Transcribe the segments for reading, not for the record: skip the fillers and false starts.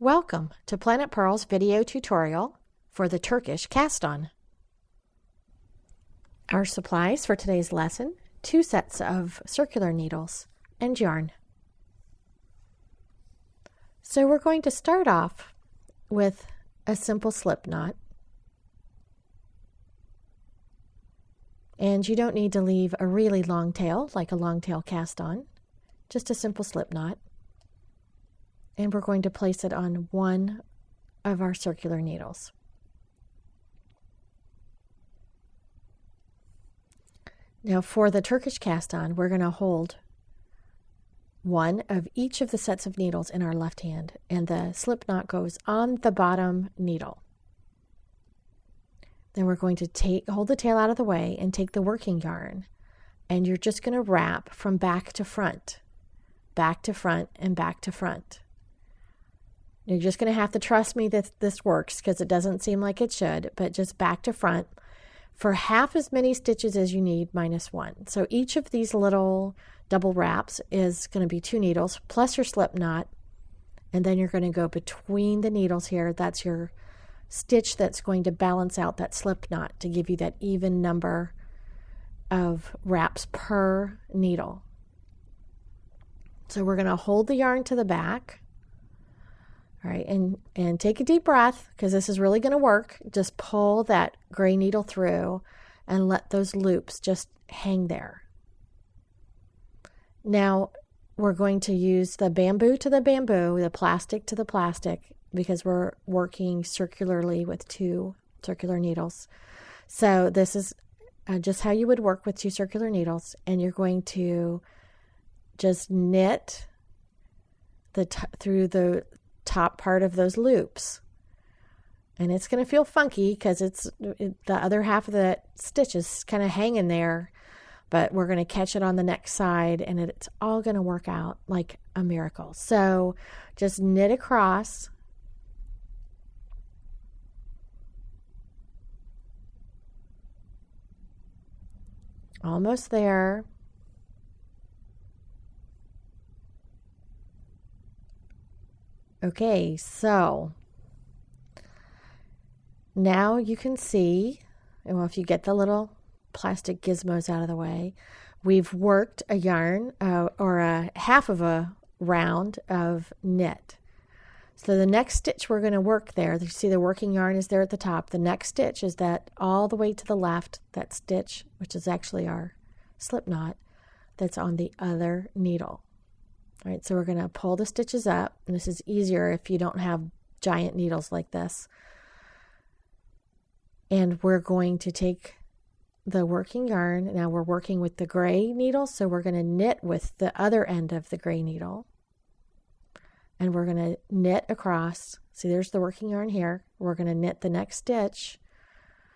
Welcome to Planet Pearl's video tutorial for the Turkish Cast On. Our supplies for today's lesson: 2 sets of circular needles and yarn. So we're going to start off with a simple slip knot. And you don't need to leave a really long tail, like a long tail cast on, just a simple slip knot. And we're going to place it on one of our circular needles. Now for the Turkish cast on, we're going to hold one of each of the sets of needles in our left hand, and the slip knot goes on the bottom needle. Then we're going to hold the tail out of the way and take the working yarn, and you're just going to wrap from back to front, and back to front. You're just going to have to trust me that this works, because it doesn't seem like it should, but just back to front for half as many stitches as you need minus 1. So each of these little double wraps is going to be 2 needles plus your slip knot, and then you're going to go between the needles here. That's your stitch that's going to balance out that slip knot to give you that even number of wraps per needle. So we're going to hold the yarn to the back. All right, and take a deep breath, because this is really going to work. Just pull that gray needle through and let those loops just hang there. Now we're going to use the bamboo to the bamboo, the plastic to the plastic, because we're working circularly with 2 circular needles. So this is just how you would work with 2 circular needles, and you're going to just knit through the top part of those loops, and it's going to feel funky because the other half of the stitch is kind of hanging there, but we're going to catch it on the next side, and it's all going to work out like a miracle. So just knit across, almost there. Okay, so now you can see, well, if you get the little plastic gizmos out of the way, we've worked a yarn or a half of a round of knit. So the next stitch we're going to work there, you see the working yarn is there at the top. The next stitch is that all the way to the left, that stitch, which is actually our slip knot, that's on the other needle. All right, so we're going to pull the stitches up, and this is easier if you don't have giant needles like this. And we're going to take the working yarn. Now we're working with the gray needle, so we're going to knit with the other end of the gray needle. And we're going to knit across. See, there's the working yarn here. We're going to knit the next stitch.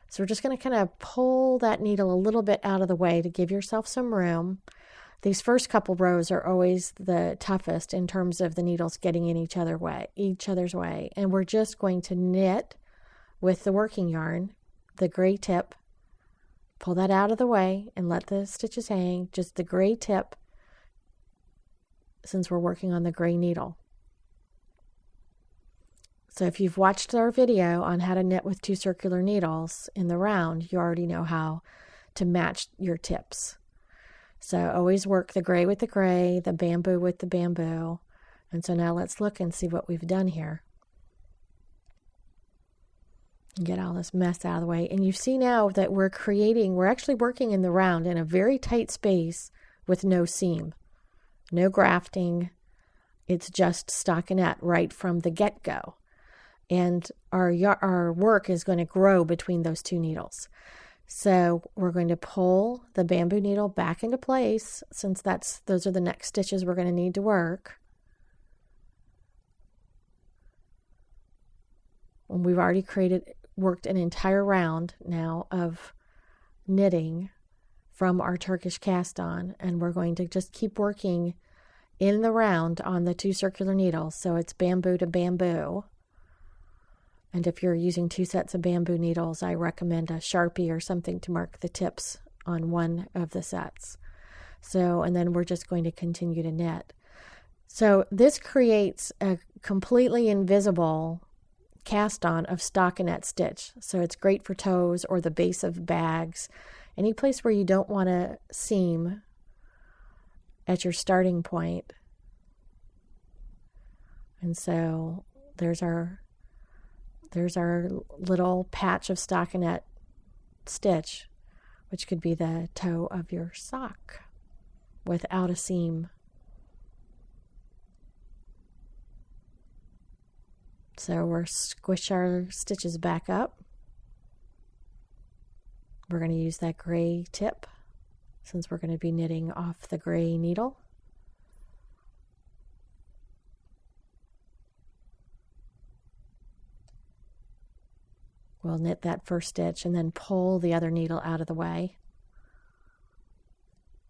So we're just going to kind of pull that needle a little bit out of the way to give yourself some room. These first couple rows are always the toughest in terms of the needles getting in each other's way. And we're just going to knit with the working yarn, the gray tip, pull that out of the way and let the stitches hang, just the gray tip, since we're working on the gray needle. So if you've watched our video on how to knit with 2 circular needles in the round, you already know how to match your tips. So always work the gray with the gray, the bamboo with the bamboo. And so now let's look and see what we've done here. Get all this mess out of the way. And you see now that we're actually working in the round in a very tight space with no seam, no grafting. It's just stockinette right from the get-go. And our work is going to grow between those 2 needles. So we're going to pull the bamboo needle back into place, since those are the next stitches we're going to need to work. And we've already worked an entire round now of knitting from our Turkish cast on, and we're going to just keep working in the round on the 2 circular needles. So it's bamboo to bamboo. And if you're using 2 sets of bamboo needles, I recommend a Sharpie or something to mark the tips on one of the sets. So, and then we're just going to continue to knit. So this creates a completely invisible cast on of stockinette stitch. So it's great for toes or the base of bags, any place where you don't want to seam at your starting point. And so there's our little patch of stockinette stitch, which could be the toe of your sock without a seam. So we'll squish our stitches back up. We're going to use that gray tip since we're going to be knitting off the gray needle. We'll knit that first stitch and then pull the other needle out of the way.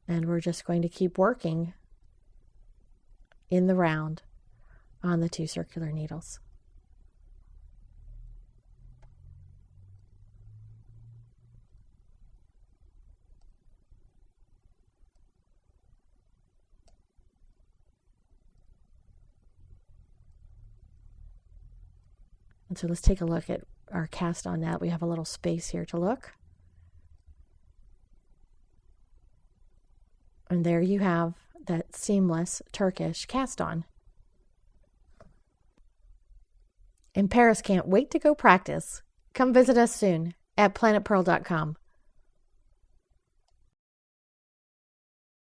And we're just going to keep working in the round on the 2 circular needles. And so let's take a look at our cast on net. We have a little space here to look. And there you have that seamless Turkish cast on. And Paris can't wait to go practice. Come visit us soon at planetpearl.com.